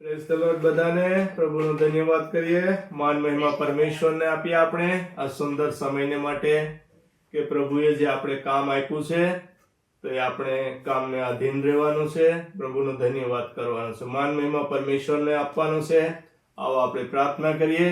Praise the lord બધાને પ્રભુનો ધન્યવાદ કરીએ. માન મહિમા પરમેશ્વરને આપીએ આપણે આ સુંદર સમયને માટે કે પ્રભુએ જે આપણે કામ આપ્યું છે તો એ આપણે કામને આધીન રહેવાનું છે. પ્રભુનો ધન્યવાદ કરવાનો છે, માન મહિમા પરમેશ્વરને આપવાનું છે. આવો આપણે પ્રાર્થના કરીએ.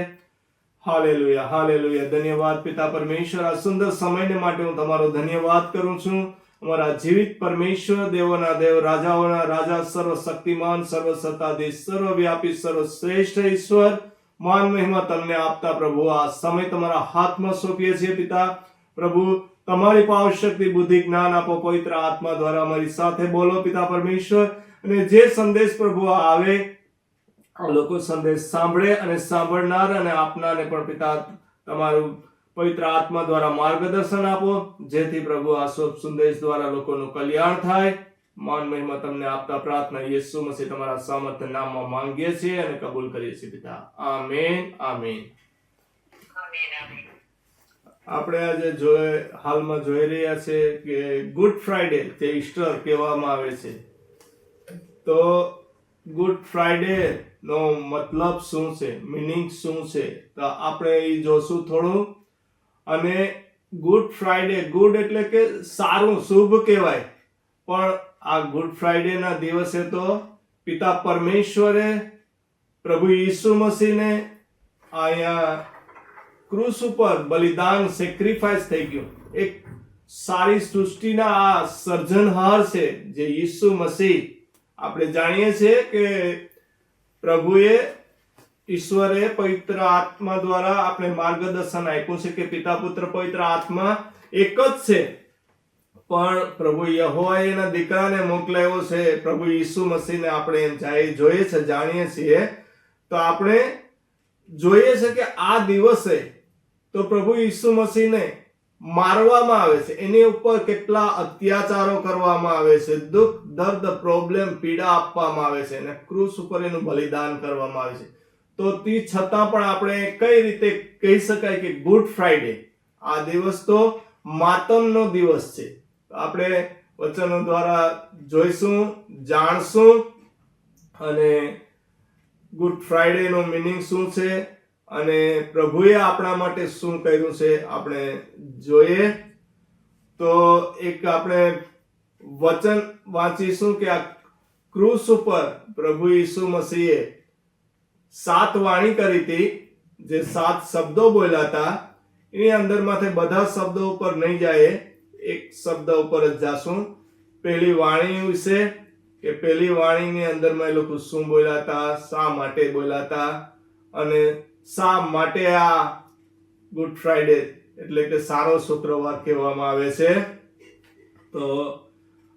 Hallelujah, hallelujah. ધન્યવાદ પિતા પરમેશ્વર, આ સુંદર સમયને માટે હું તમારો ધન્યવાદ કરું છું. અમારા જીવિત પરમેશ્વર, દેવોના દેવ, રાજાઓના રાજા, સર્વશક્તિમાન, સર્વસત્તાધીશ, સર્વવ્યાપી, સર્વશ્રેષ્ઠ ઈશ્વર, માન મહિમા તમને આપતા પ્રભુ આ સમય તમારા હાથમાં સોંપીએ છીએ પિતા. પ્રભુ તમારી પાવર શક્તિ, બુદ્ધિ, જ્ઞાન આપો. પવિત્ર આત્મા દ્વારા અમારી સાથે બોલો પિતા પરમેશ્વર. અને જે સંદેશ પ્રભુ આવે, આ લોકો સંદેશ સાંભળે અને સાંભળનાર અને આપનારને પણ પિતા તમારું પવિત્ર આત્મા દ્વારા માર્ગદર્શન આપો, જેથી પ્રભુ આ શુભ સંદેશ દ્વારા લોકોનું કલ્યાણ થાય. માન મહિમા તમને આપતા પ્રાર્થના યેસુ મસીહ તમારા સામર્થ્ય નામમાં માંગીએ છીએ અને કબૂલ કરીએ છીએ પિતા. Amen, amen. આપણે આજે હાલમાં જોઈ રહ્યા છે કે ગુડ ફ્રાઈડે, જે ઈસ્ટર કહેવામાં આવે છે. તો ગુડ ફ્રાઈડે નો મતલબ શું છે, મીનિંગ શું છે, તો આપણે એ જોશું થોડું. અને ગુડ ફ્રાઈડે, ગુડ એટલે કે સારું, શુભ કહેવાય. પણ આ ગુડ ફ્રાઈડે ના દિવસે તો પિતા પરમેશ્વરે પ્રભુ ઈસુ મસીહને અહીંયા ક્રૂસ ઉપર બલિદાન, સેક્રિફાઈસ થઈ ગયું. એક સારી સૃષ્ટિના આ સર્જનહાર છે જે ઈસુ મસીહ. આપણે જાણીએ છીએ કે પ્રભુએ, ઈશ્વરે પવિત્ર આત્મા દ્વારા આપણે માર્ગદર્શન આપ્યું છે કે પિતા, પુત્ર, પવિત્ર આત્મા એક જ છે. પણ પ્રભુ યહોવાએ એના દીકરાને મોકલાયો છે, પ્રભુ ઈસુ મસીહને. આપણે એમ જોઈએ છે, જાણીએ છીએ. તો આપણે જોઈએ છે કે આ દિવસે તો પ્રભુ ઈસુ મસીહને મારવામાં આવે છે, એની ઉપર કેટલા અત્યાચારો કરવામાં આવે છે, દુઃખ, દર્દ, પ્રોબ્લેમ, પીડા આપવામાં આવે છે, અને ક્રૂસ ઉપર એનું બલિદાન કરવામાં આવે છે. તો તે છતાં પણ આપણે કઈ રીતે કહી શકાય કે ગુડ ફ્રાઈડે, આ દિવસ તો માતમનો દિવસ છે. આપણે વચનો દ્વારા જોઈશું, જાણશું, અને ગુડ ફ્રાઈડે નો મીનિંગ શું છે અને પ્રભુએ આપણા માટે શું કર્યું છે આપણે જોઈએ. તો એક આપણે વચન વાંચીશું કે આ ક્રૂસ ઉપર પ્રભુ ઈસુ મસીહે 7 વાણી કરી હતી, જે 7 શબ્દો બોલ્યા હતા. એની અંદરમાંથી બધા શબ્દો ઉપર નહીં જાય, એક શબ્દ ઉપર જ જાશું. પહેલી વાણી વિશે, કે પહેલી વાણીની અંદરમાં એ લોકો શું બોલ્યા હતા, શા માટે બોલ્યા હતા, અને શા માટે આ ગુડ ફ્રાઈડે એટલે કે સારો શુક્રવાર કહેવામાં આવે છે. તો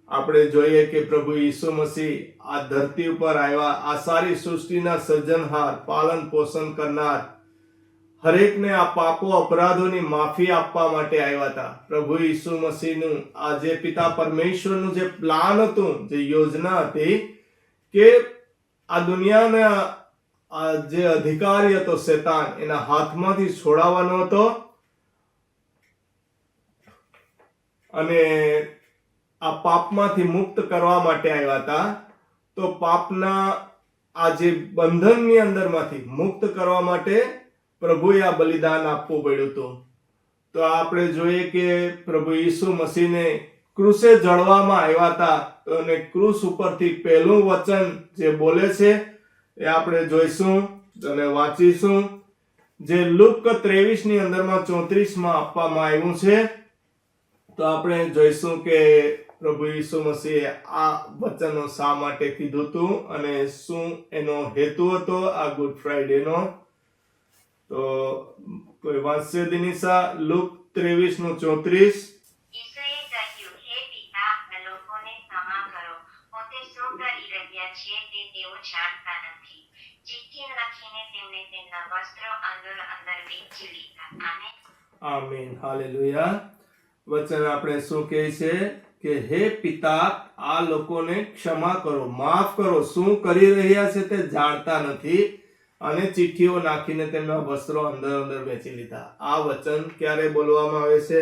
આપણે જોઈએ કે પ્રભુ ઈસુ મસીહ આ ધરતી ઉપર આવ્યા, આ સારી સૃષ્ટિના સર્જનહાર, પાલન પોષણ કરનાર, હરેકને આ પાપો, અપરાધોની માફી આપવા માટે આવ્યા હતા. પ્રભુ ઈસુ મસીહનું આ જે પિતા પરમેશ્વરનું જે પ્લાન હતું, જે યોજના હતી, કે આ દુનિયાના આ જે અધિકારી હતો શેતાન, એના હાથમાંથી છોડાવવાનો હતો, અને આ પાપમાંથી મુક્ત કરવા માટે આવ્યા હતા. તો પાપના આ જે બંધનની અંદરમાંથી મુક્ત કરવા માટે પ્રભુએ આ બલિદાન આપવું પડ્યું હતું. તો આપણે જોઈએ કે પ્રભુ ઈસુ મસીહને ક્રૂસે જડવામાં આવ્યા હતા. અને ક્રૂસ ઉપરથી પહેલું વચન જે બોલે છે એ આપણે જોઈશું અને વાંચીશું, જે લુક 23 ની અંદરમાં 34 માં આપવામાં આવ્યું છે. તો આપણે જોઈશું કે પ્રભુ ઈસુ મસીહે આ વચનો શા માટે કીધું હતું અને શું એનો હેતુ હતો આ ગુડ ફ્રાઈડે નો. તો કોઈ વાંચશે દિનિશા? લુક 23 નું 34. આમીન, હાલેલુયા. વચન આપણે શું કહે છે કે હે પિતા, આ લોકોને ક્ષમા કરો, માફ કરો, શું કરી રહ્યા છે તે જાણતા નથી, અને ચિઠ્ઠીઓ નાખીને તેમના વસ્ત્રો અંદર વેચી લીધા. આ વચન ક્યારે બોલવામાં આવે છે?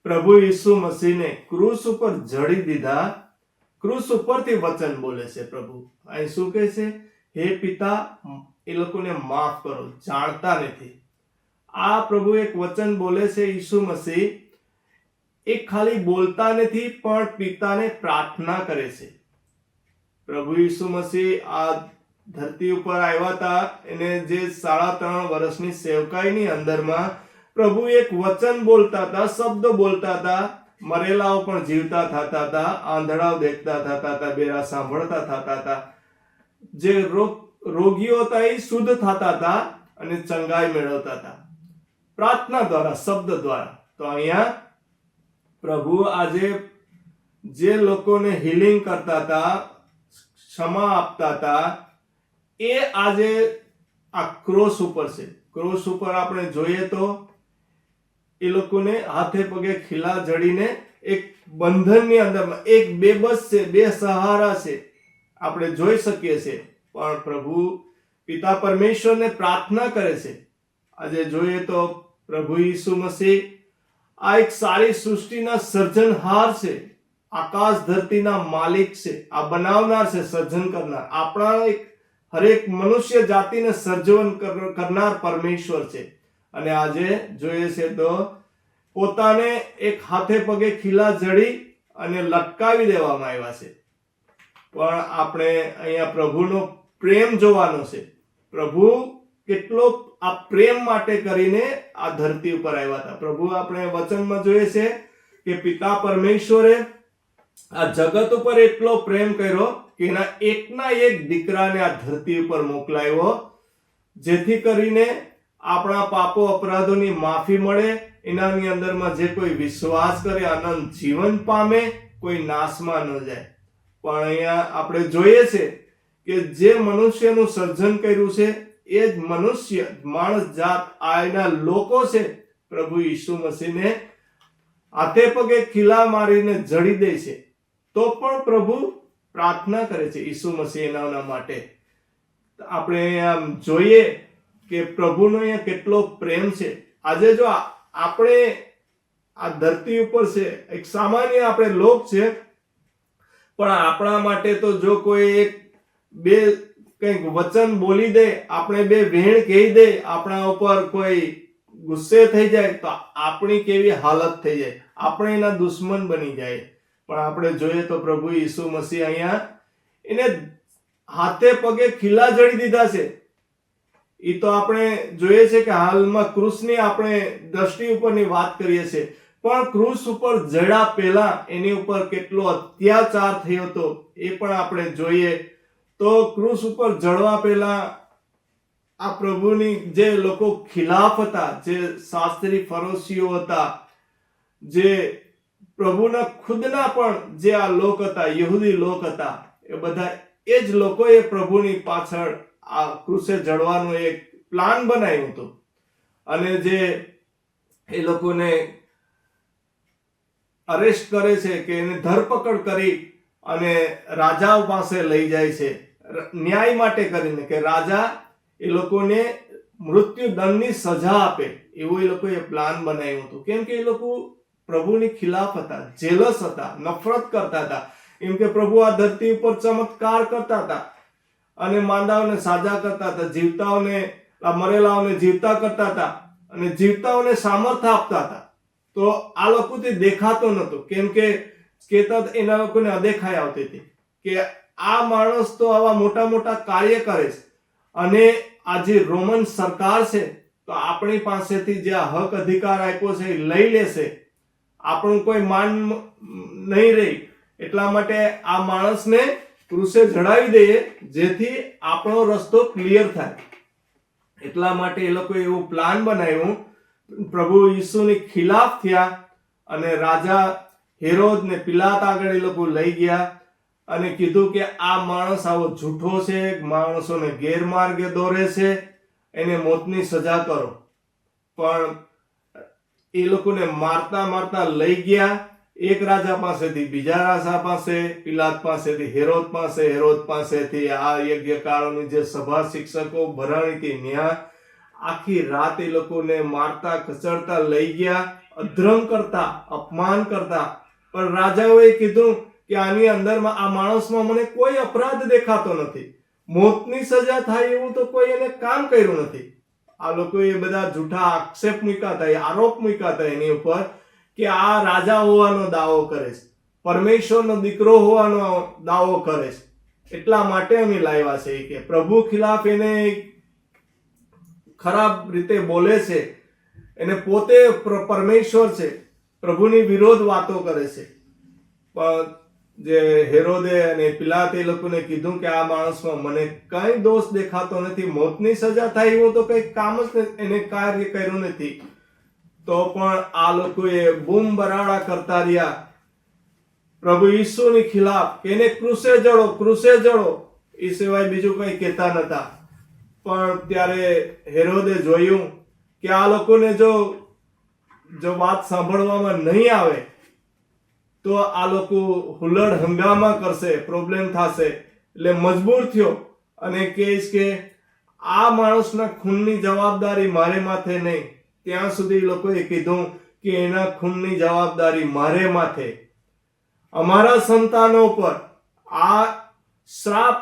પ્રભુ ઈસુ મસીહને ક્રૂસ ઉપર જડી દીધા. ક્રૂસ ઉપરથી વચન બોલે છે પ્રભુ. અહીં શું કહે છે? હે પિતા, એ લોકોને માફ કરો, જાણતા નથી. આ પ્રભુ એક વચન બોલે છે, ઈસુ મસીહ એ ખાલી બોલતા નથી પણ પિતાને પ્રાર્થના કરે છે. પ્રભુ ઈસુ મસીહ આ ધરતી ઉપર આવ્યા હતા, એને જે 3.5 વર્ષની સેવકાઈની અંદરમાં પ્રભુ એક વચન બોલતા હતા, શબ્દ બોલતા હતા. મરેલાઓ પણ જીવતા થતા હતા, આંધળાઓ દેખતા થતા હતા, બેરા સાંભળતા થતા હતા, જે રોગીઓ હતા એ શુદ્ધ થતા હતા અને ચંગાઈ મેળવતા હતા પ્રાર્થના દ્વારા, શબ્દ દ્વારા. તો અહીંયા પ્રભુ આજે જે લોકોને હીલિંગ કરતા હતા, ક્ષમા આપતા હતા, એ આજે આ ક્રોસ ઉપર છે. ક્રોસ ઉપર આપણે જોઈએ તો એ લોકોને હાથે પગે ખીલા જડીને એક બંધનની અંદરમાં એક બેબસ છે, બે સહારા છે, આપણે જોઈ શકીએ છીએ. પણ પ્રભુ પિતા પરમેશ્વરને પ્રાર્થના કરે છે. આજે જોઈએ તો પ્રભુ ઈસુ મસીહ આ એક સારી સૃષ્ટિના સર્જનહાર છે, આકાશ ધરતીના માલિક છે, આ બનાવનાર છે, સર્જન કરનાર, આપણા એક હરેક મનુષ્ય જાતિને સર્જન કરનાર પરમેશ્વર છે. અને આજે જોઈએ છે તો પોતાને એક હાથે પગે ખીલા જડી અને લટકાવી દેવામાં આવ્યા છે. પણ આપણે અહીંયા પ્રભુનો પ્રેમ જોવાનો છે. પ્રભુ કેટલો આ પ્રેમ માટે કરીને આ ધરતી ઉપર આવ્યા હતા. પ્રભુ આપણે વચનમાં જોઈએ છે કે પિતા પરમેશ્વરે આ જગત ઉપર એટલો પ્રેમ કર્યો કે એના એકના એક દીકરાને આ ધરતી ઉપર મોકલાવ્યો, જેથી કરીને આપણા પાપો અપરાધોની માફી મળે, એનાની અંદરમાં જે કોઈ વિશ્વાસ કરે અનંત જીવન પામે, કોઈ નાશમાં ન જાય. પણ અહીંયા આપણે જોઈએ છે કે જે મનુષ્યનું સર્જન કર્યું છે એ જ મનુષ્ય, માણસ જાત, આ એના લોકો છે, પ્રભુ ઈસુ મસીહને હાથે પગે ખીલા મારીને જડી દે છે. તો પણ પ્રભુ પ્રાર્થના કરે છે ઈસુ મસીહ એના માટે. આપણે આમ જોઈએ કે પ્રભુનો અહીંયા કેટલો પ્રેમ છે. આજે જો આપણે આ ધરતી ઉપર છે, એક સામાન્ય આપણે લોક છે, પણ આપણા માટે તો જો કોઈ એક બે કંઈક વચન બોલી દે, આપણે બે વેણ કહી દે, આપણા ઉપર કોઈ ગુસ્સે થઈ જાય તો આપણી કેવી હાલત થઈ જાય, આપણે એના દુશ્મન બની જાય. પણ આપણે જોઈએ તો પ્રભુ ઈસુ મસીહ અહીંયા એને હાથે પગે ખીલા જડી દીધા છે. એ તો આપણે જોઈએ છે કે હાલમાં ક્રૂસની આપણે દ્રષ્ટિ ઉપરની વાત કરીએ છીએ, પણ ક્રૂસ ઉપર જડ્યા પહેલા એની ઉપર કેટલો અત્યાચાર થયો હતો એ પણ આપણે જોઈએ. તો ક્રૂસ ઉપર જડવા પહેલા આ પ્રભુની જે લોકો ખિલાફ હતા, જે શાસ્ત્રી ફરોશીઓ હતા, જે પ્રભુના ખુદના પણ જે આ લોક હતા, યહૂદી લોક હતા, એ બધા એ જ લોકોએ પ્રભુની પાછળ આ ક્રૂસે જડવાનું એક પ્લાન બનાવ્યું હતું. અને જે એ લોકોને અરેસ્ટ કરે છે, કે એને ધરપકડ કરી અને રાજાઓ પાસે લઈ જાય છે ન્યાય માટે કરીને, કે રાજા એ લોકોને મૃત્યુ દંડની સજા આપે, એવું એ લોકોએ પ્લાન બનાવ્યું હતું. કેમ કે એ લોકો પ્રભુની ખિલાફ હતા, જેલસ હતા, નફરત કરતા હતા. એમ કે પ્રભુ આ ધરતી ઉપર ચમત્કાર કરતા હતા અને માંદાઓને સાજા કરતા હતા, જીવતાઓને, મરેલાઓને જીવતા કરતા હતા અને જીવતાઓને સામર્થ્ય આપતા હતા. તો આ લોકોથી દેખાતો નહોતો, કેમ કે કહેતા એના લોકોને અદેખાઈ આવતી હતી કે આ માણસ તો આવા મોટા મોટા કાર્ય કરે છે અને આ જે રોમન સરકાર છે તો આપણી પાસેથી જે હક અધિકાર આપ્યો છે એ લઈ લેશે, આપણું કોઈ માન નહીં રહી. એટલા માટે આ માણસને ક્રૂસે જડાવી દઈએ, જેથી આપણો રસ્તો ક્લિયર થાય. એટલા માટે એ લોકોએ એવું પ્લાન બનાવ્યું. પ્રભુ ઈસુની ખિલાફ થયા અને રાજા હેરોદ ને પિલાત આગળ એ લોકો લઈ ગયા અને કીધું કે આ માણસ આવો જૂઠો છે, માણસોને ગેરમાર્ગે દોરે છે, એને મોતની સજા કરો. પણ એ લોકોને મારતા મારતા લઈ ગયા, એક રાજા પાસેથી બીજા રાજા પાસે, પિલાત પાસેથી હેરોદ પાસે, હેરોદ પાસેથી આ યજ્ઞકારોની જે સભા શિક્ષકો ભરાણી હતી ત્યાં. આખી રાત એ લોકોને મારતા કચડતા લઈ ગયા, અધ્રમ કરતા, અપમાન કરતા. પણ રાજાઓએ કીધું કે આની અંદરમાં, આ માણસમાં મને કોઈ અપરાધ દેખાતો નથી, મોતની સજા થાય એવું તો કોઈ એને કામ કર્યું નથી. આ લોકોએ બધા જૂઠા આક્ષેપ મૂક્યા હતા, આરોપ મૂક્યા હતા એની ઉપર કે આ રાજા હોવાનો દાવો કરે છે, પરમેશ્વરનો દીકરો હોવાનો દાવો કરે છે, એટલા માટે અમે લાવ્યા છે કે પ્રભુ ખિલાફ એને ખરાબ રીતે બોલે છે, એને પોતે પરમેશ્વર છે, પ્રભુની વિરોધ વાતો કરે છે. પણ જે હેરોદે અને પિલાતે લોકોને કીધું કે આ માણસમાં મને કઈ દોષ દેખાતો નથી, મોતની સજા થાય એવું તો કઈ કામ જ એને કાર્ય કર્યું નથી, તો પણ આ લોકોએ બૂમ બરાડા કરતા રહ્યા પ્રભુ ઈસુની ખિલાફ કે એને ક્રુસે જડો, ક્રુસે જડો, એ સિવાય બીજું કઈ કહેતા નતા. પણ ત્યારે હેરોદે જોયું કે આ લોકોને જો વાત સાંભળવામાં નહીં આવે તો આ લોકો હુલ્લડ હંગામા કરશે, પ્રોબ્લેમ થશે. એટલે મજબૂર થયો અને કહે કે આ માણસના ખૂનની જવાબદારી મારે માથે નહીં. ત્યાં સુધી લોકોએ કીધું કે એના ખૂનની જવાબદારી મારે માથે, અમારા સંતાનો પર આ શ્રાપ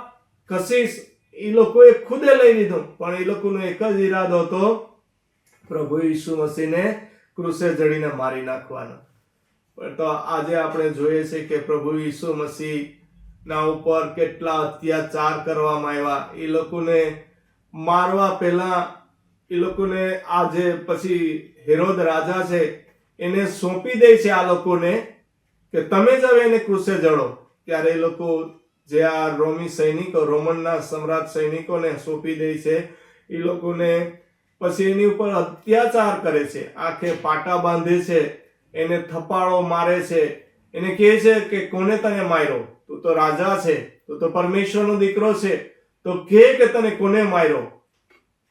કશીશ એ લોકોએ ખુદે લઈ લીધું. પણ એ લોકોનો એક જ ઈરાદો હતો, પ્રભુ ઈસુ મસીહને ક્રુસે જડીને મારી નાખવાનો. તો આજે આપણે જોઈએ છે કે પ્રભુ ઈસુ મસીહ ના ઉપર કેટલા અત્યાચાર કરવામાં આવ્યા. એ લોકોને મારવા પહેલા એ લોકોને આજે પછી હેરોદ રાજા છે એને સોંપી દે છે આ લોકોને કે તમે જ હવે એને ક્રુસે જડો. ત્યારે એ લોકો જે આ રોમી સૈનિકો, રોમનના સમ્રાટ સૈનિકોને સોંપી દે છે. એ લોકોને પછી એની ઉપર અત્યાચાર કરે છે, આંખે પાટા બાંધે છે, એને થપ્પાડો મારે છે, એને કહે છે કે કોને તને માર્યો, તું તો રાજા છે, તું તો પરમેશ્વરનો દીકરો છે, તો કે તને કોને માર્યો.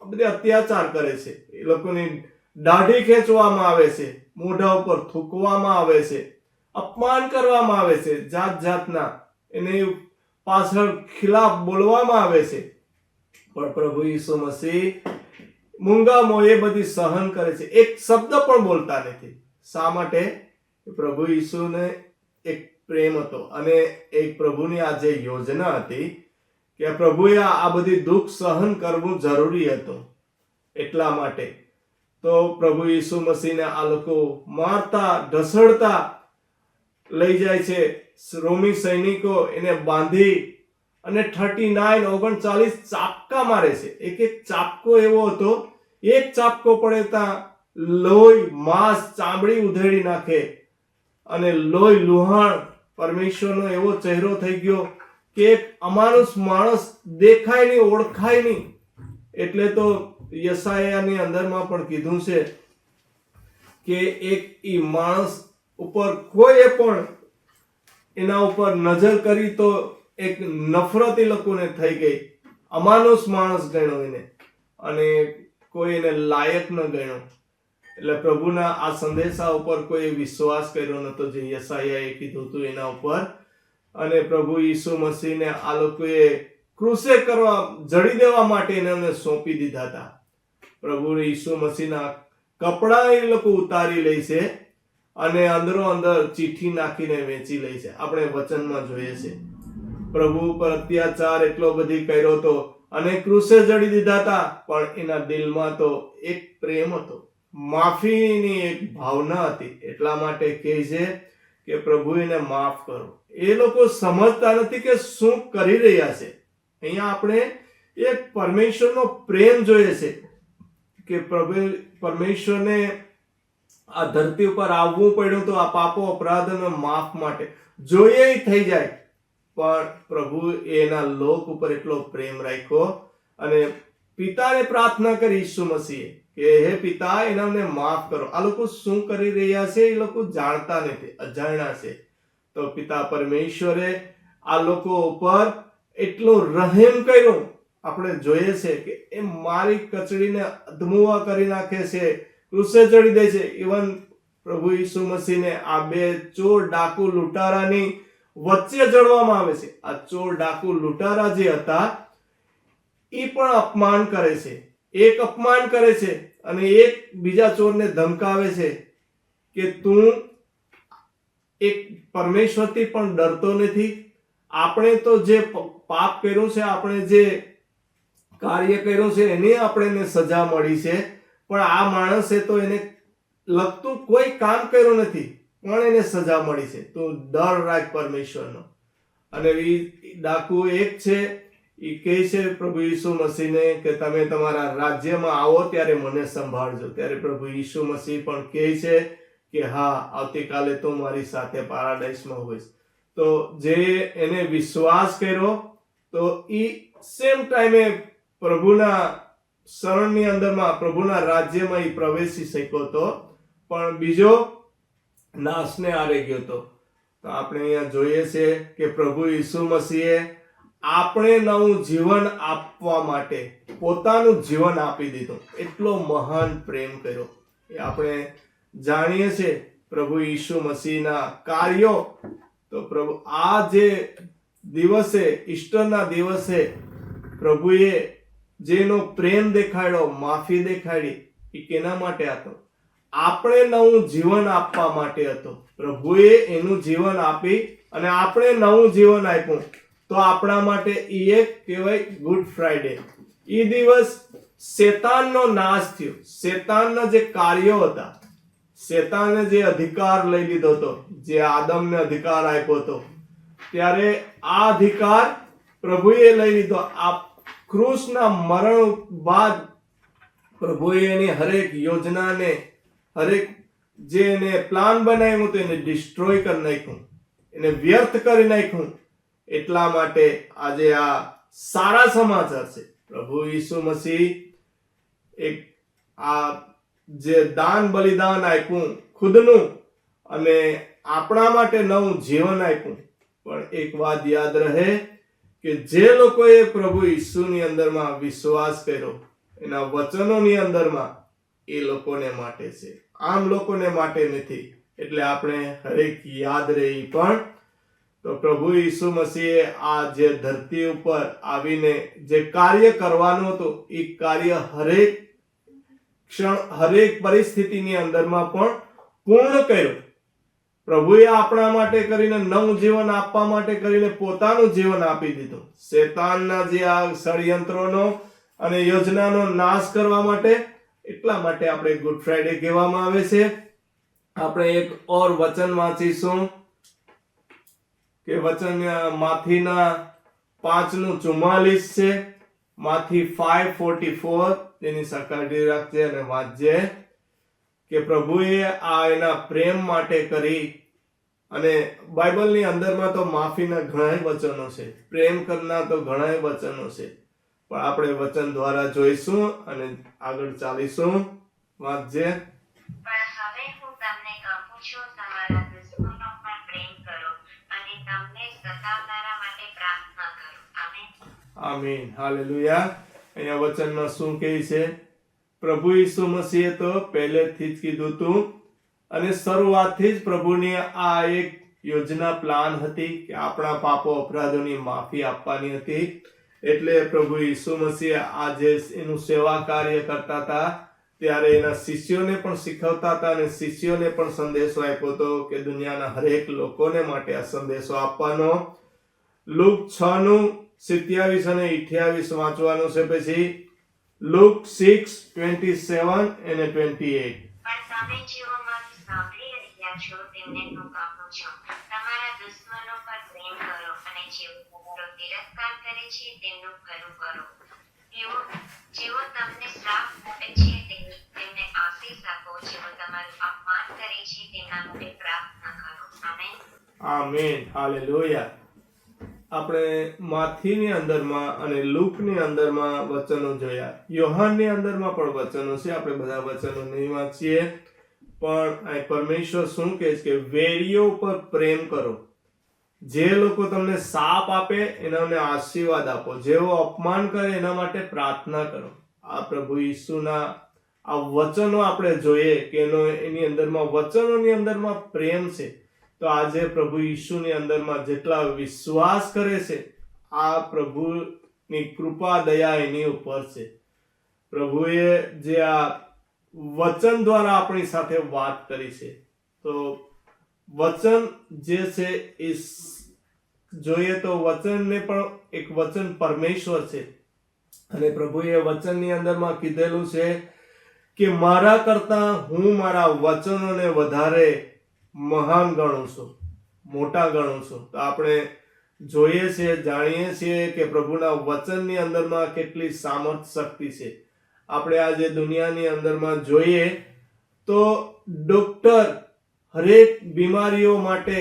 આ બધે અત્યાચાર કરે છે. એ લોકોની દાઢી ખેંચવામાં આવે છે, મોઢા ઉપર થૂકવામાં આવે છે, અપમાન કરવામાં આવે છે, જાત જાતના એને પાછળ ખિલાફ બોલવામાં આવે છે. પણ પ્રભુ ઈસુ મસીહ મૂંગા એ બધી સહન કરે છે, એક શબ્દ પણ બોલતા નથી. શા માટે? પ્રભુ ઈસુને એક પ્રેમ હતો અને એક પ્રભુની આ જે યોજના હતી કે પ્રભુએ આ બધી દુઃખ સહન કરવું જરૂરી હતું. એટલા માટે તો પ્રભુ ઈસુ મસીહને આ લોકો મારતા ઢસડતા લઈ જાય છે. રોમી સૈનિકો એને બાંધી અને 39 ચાપકા મારે છે. એક એક ચાપકો એવો હતો, એક ચાપકો પડે ત્યાં લોહી, માંસ, ચામડી ઉધેડી નાખે અને લોહી લુહાણ. પરમેશ્વરનો એવો ચહેરો થઈ ગયો કે એક અમાનુષ માણસ દેખાય નહીં, ઓળખાય નહીં. એટલે તો યશાયાની અંદરમાં પણ કીધું છે કે એક ઈ માણસ ઉપર કોઈએ પણ એના ઉપર નજર કરી તો એક નફરત એ લોકોને થઈ ગઈ. અમાનુષ માણસ ગણ્યો એને અને કોઈ એને લાયક ન ગણ્યો. એટલે પ્રભુના આ સંદેશા ઉપર કોઈ વિશ્વાસ કર્યો નતો જે યશાયાએ કીધું હતું એના ઉપર. અને પ્રભુ ઈસુ મસીહને આ લોકોએ ક્રુસે કરવા, જડી દેવા માટે એને સોંપી દીધા હતા. પ્રભુ ઈસુ મસીહના કપડા એ લોકો ઉતારી લે છે અને અંદરો અંદર ચીઠી નાખીને વેચી લે છે. આપણે વચનમાં જોઈએ છે પ્રભુ ઉપર અત્યાચાર એટલો બધી કર્યો હતો અને ક્રુસે જડી દીધા હતા. પણ એના દિલમાં તો એક પ્રેમ હતો, માફીની એક ભાવના હતી. એટલા માટે કહે છે કે પ્રભુ એને માફ કરો. એ લોકો સમજતા નથી કે શું કરી રહ્યા છે. અહીંયા આપણે એક પરમેશ્વરનો પ્રેમ જોઈએ છે કે પરમેશ્વરને આ ધરતી ઉપર આવવું પડ્યું તો આ પાપો અપરાધોનો માફ માટે, જોઈએ થઈ જાય. પણ પ્રભુ એના લોક ઉપર એટલો પ્રેમ રાખ્યો અને પિતાને પ્રાર્થના કરી ઈસુ મસીહે કે હે પિતા, એનાને માફ કરો. આ લોકો શું કરી રહ્યા છે એ લોકો જાણતા નથી, અજાણ્યા છે. તો પિતા પરમેશ્વરે આ લોકો ઉપર એટલો રહેમ કર્યો. આપણે જોઈએ છે કે એ મારી કચડીને અધમુઆ કરી નાખે છે, ક્રુસે ચડી દે છે. ઇવન પ્રભુ ઈસુ મસીહને આ બે ચોર, ડાકુ, લૂંટારાની વચ્ચે જડવામાં આવે છે. આ ચોર, ડાકુ, લૂંટારા જે હતા એ પણ અપમાન કરે છે. એક અપમાન કરે છે અને એક બીજા ચોરને ધમકાવે છે કે તું એક પરમેશ્વરથી પણ ડરતો નથી આપણે તો જે પાપ કર્યું છે, આપણે જે કાર્ય કર્યું છે એની આપણને સજા મળી છે, પણ આ માણસે તો એને લગતું કોઈ કામ કર્યું નથી પણ એને સજા મળી છે. તો ડર રાખ પરમેશ્વરનો. અને એ ડાકુ એક છે, એ કહે છે પ્રભુ ઈસુ મસીહને કે તમે તમારા રાજ્યમાં આવો ત્યારે મને સંભાળજો. ત્યારે પ્રભુ ઈસુ મસીહ પણ કહે છે કે હા, આવતીકાલે તો મારી સાથે પારાડાઈસમાં હોઈશ. તો જે એને વિશ્વાસ કર્યો તો એ સેમ ટાઈમે પ્રભુના શરણની અંદરમાં, પ્રભુના રાજ્યમાં એ પ્રવેશી શક્યો હતો, પણ બીજો નાશને આરે ગયો હતો. તો આપણે અહીંયા જોઈએ છે કે પ્રભુ ઈસુ મસીહે આપણે નવું જીવન આપવા માટે પોતાનું જીવન આપી દીધું. એટલો મહાન પ્રેમ કર્યો એ આપણે જાણીએ છીએ પ્રભુ ઈસુ મસીહના કાર્યો. તો પ્રભુ આ જે દિવસે, ઈસ્ટરના દિવસે પ્રભુએ જેનો પ્રેમ દેખાડ્યો, માફી દેખાડી, એ કેના માટે હતો? આપણે નવું જીવન આપવા માટે હતો. પ્રભુએ એનું જીવન આપી અને આપણે નવું જીવન આપ્યું. તો આપણા માટે એ એક કહેવાય ગુડ ફ્રાઈડે. એ દિવસ શેતાનનો નાશ થયો. શેતાનના જે કાર્યો હતા, શેતાને જે અધિકાર લઈ લીધો હતો, જે આદમને અધિકાર આપ્યો હતો, ત્યારે આ અધિકાર પ્રભુએ લઈ લીધો. આ ક્રૂસના મરણ બાદ પ્રભુએ એની હરેક યોજનાને, હરેક જે એને પ્લાન બનાવ્યું હતું એને ડિસ્ટ્રોય કરી નાખ્યું, એને વ્યર્થ કરી નાખ્યું. એટલા માટે આજે આ સારા સમાચાર છે. પ્રભુ ઈસુ મસીહ એક આ જે દાન બલિદાન આપ્યું ખુદનું, અને આપણા માટે નવું જીવન આપ્યું. પણ એક વાત યાદ રહે કે જે લોકોએ પ્રભુ ઈસુની અંદરમાં વિશ્વાસ કર્યો, એના વચનોની અંદરમાં, એ લોકોને માટે છે, આમ લોકોને માટે નથી. એટલે આપણે હરેક યાદ રહી પણ તો પ્રભુ ઈસુ મસીહે આ જે ધરતી ઉપર આવીને જે કાર્ય કરવાનું હતું, એ કાર્ય હરેક ક્ષણ, હરેક પરિસ્થિતિની અંદરમાં પણ પૂર્ણ કર્યું. પ્રભુએ આપણા માટે કરીને, નવું જીવન આપવા માટે કરીને પોતાનું જીવન આપી દીધું. શેતાનના જે આ ષડયંત્રોનો અને યોજનાનો નાશ કરવા માટે. એટલા માટે આપણે ગુડ ફ્રાઈડે કહેવામાં આવે છે. આપણે એક ઓર વચન વાંચીશું કે વચન માથીના 5:44 છે. માથી 5:44 તેની સકાટી રાખજે અને વાંચજે કે પ્રભુએ આ એના પ્રેમ માટે કરી. અને બાઇબલની અંદરમાં તો માફીના ઘણા વચનો છે, પ્રેમ કરનાર તો ઘણા વચનો છે, પણ આપણે વચન દ્વારા જોઈશું અને આગળ ચાલીશું. વાંચજે. પણ હવે હું તમને કહું છું, તમારા દુશ્મનો પર પ્રેમ કરો અને તમને સતાવનારા માટે પ્રાર્થના કરો. આમેન. આમીન. હાલેલુયા. અહીંયા વચનમાં શું કહે છે? પ્રભુ ઈસુ મસીહે તો પહેલેથી જ કીધું હતું, અને શરૂઆતથી જ પ્રભુની આ એક યોજના, પ્લાન હતી કે આપણા પાપો, અપરાધોની માફી આપવાની હતી. એટલે પ્રભુ ઈસુ મસીહ આ જે એનું સેવા કાર્ય કરતા હતા, ત્યારે એના શિષ્યોને પણ શીખવતા હતા અને શિષ્યોને પણ સંદેશો આપ્યો હતો કે દુનિયાના હરેક લોકોને માટે આ સંદેશો આપવાનો. લુક 6:27 અને 28 વાંચવાનું છે. પછી લુક 6:27 અને 28. પણ તમે જેઓ મારું સાંભળી રહ્યા છો તેમને હું કહું છું, તમારા દુશ્મનો પર પ્રેમ કરો અને જેઓ તમારો તિરસ્કાર કરે છે તેમનું ખરું કરો. જેઓ તમને શ્રાપ આપે છે તેમને આશીષ આપો. જેઓ તમારું અપમાન કરે છે તેમના માટે પ્રાર્થના કરો. આમેન. આમેન. હાલેલુયા. આપણે માથીની અંદરમાં અને લુકની અંદરમાં વચનો જોયા. યોહાનની અંદરમાં પણ વચનો છે. આપણે બધા વચનો નહીં વાંચીએ, પણ આ પરમેશ્વર શું કહે છે કે વેરીઓ પર પ્રેમ કરો. જે લોકો તમને શાપ આપે એનાને આશીર્વાદ આપો. જેઓ અપમાન કરે એના માટે પ્રાર્થના કરો. આ પ્રભુ ઈસુના આ વચનો આપણે જોઈએ કે એની અંદરમાં, વચનોની અંદરમાં પ્રેમ છે. તો આજે પ્રભુ ઈસુની અંદરમાં જેટલા વિશ્વાસ કરે છે, આ પ્રભુની કૃપા, દયા એની ઉપર છે. પ્રભુએ જે આ વચન દ્વારા આપણી સાથે વાત કરી છે, તો વચન જે છે એ જોઈએ તો વચનને પણ એક વચન પરમેશ્વર છે, અને પ્રભુએ વચનની અંદરમાં કીધેલું છે કે મારા કરતા હું મારા વચનોને વધારે મહાન ગણું છું, મોટા ગણું છું. તો આપણે જોઈએ છીએ, જાણીએ છીએ કે પ્રભુના વચનની અંદરમાં કેટલી સામર્થ શક્તિ છે. આપણે આજે દુનિયાની અંદરમાં જોઈએ તો ડોક્ટર હરેક બીમારીઓ માટે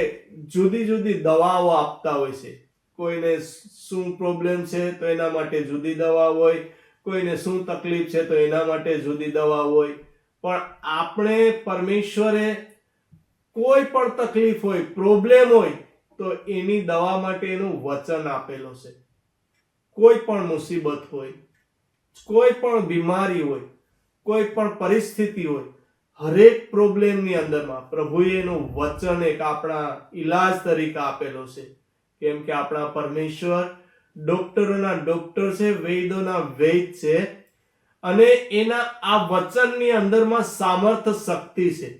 જુદી જુદી દવાઓ આપતા હોય છે. કોઈને શું પ્રોબ્લેમ છે તો એના માટે જુદી દવા હોય, કોઈને શું તકલીફ છે તો એના માટે જુદી દવા હોય. પણ આપણે પરમેશ્વરે કોઈ પણ તકલીફ હોય, પ્રોબ્લેમ હોય તો એની દવા માટેનું વચન આપેલું છે. કોઈ પણ મુસીબત હોય, કોઈ પણ બીમારી હોય, કોઈ પણ પરિસ્થિતિ હોય, હરેક પ્રોબ્લેમની અંદરમાં પ્રભુએ એનું વચન એક આપણા ઈલાજ તરીકે આપેલો છે. કેમ કે આપણા પરમેશ્વર ડોક્ટરોના ડોક્ટર છે, વૈદ્યોના વૈદ છે, અને એના આ વચનની અંદરમાં સામર્થ શક્તિ છે.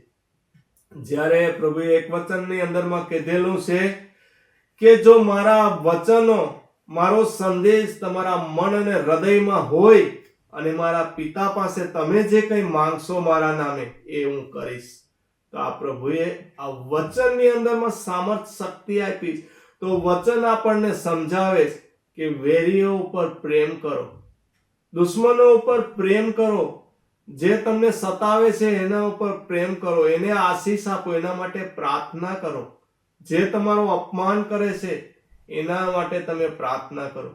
જ્યારે પ્રભુએ એક વચનની અંદરમાં કીધેલું છે કે જો મારા વચનો, મારો સંદેશ તમારા મન અને હૃદયમાં હોય અને મારા પિતા પાસે તમે જે કંઈ માંગશો મારા નામે એ હું કરીશ. તો આ પ્રભુએ આ વચનની અંદરમાં સામર્થ શક્તિ આપી. તો વચન આપણને સમજાવે કે વેરીઓ ઉપર પ્રેમ કરો, દુશ્મનો ઉપર પ્રેમ કરો, જે તમને સતાવે છે એના ઉપર પ્રેમ કરો, એને આશીષ આપો, એના માટે પ્રાર્થના કરો. જે તમારું અપમાન કરે છે એના માટે તમે પ્રાર્થના કરો.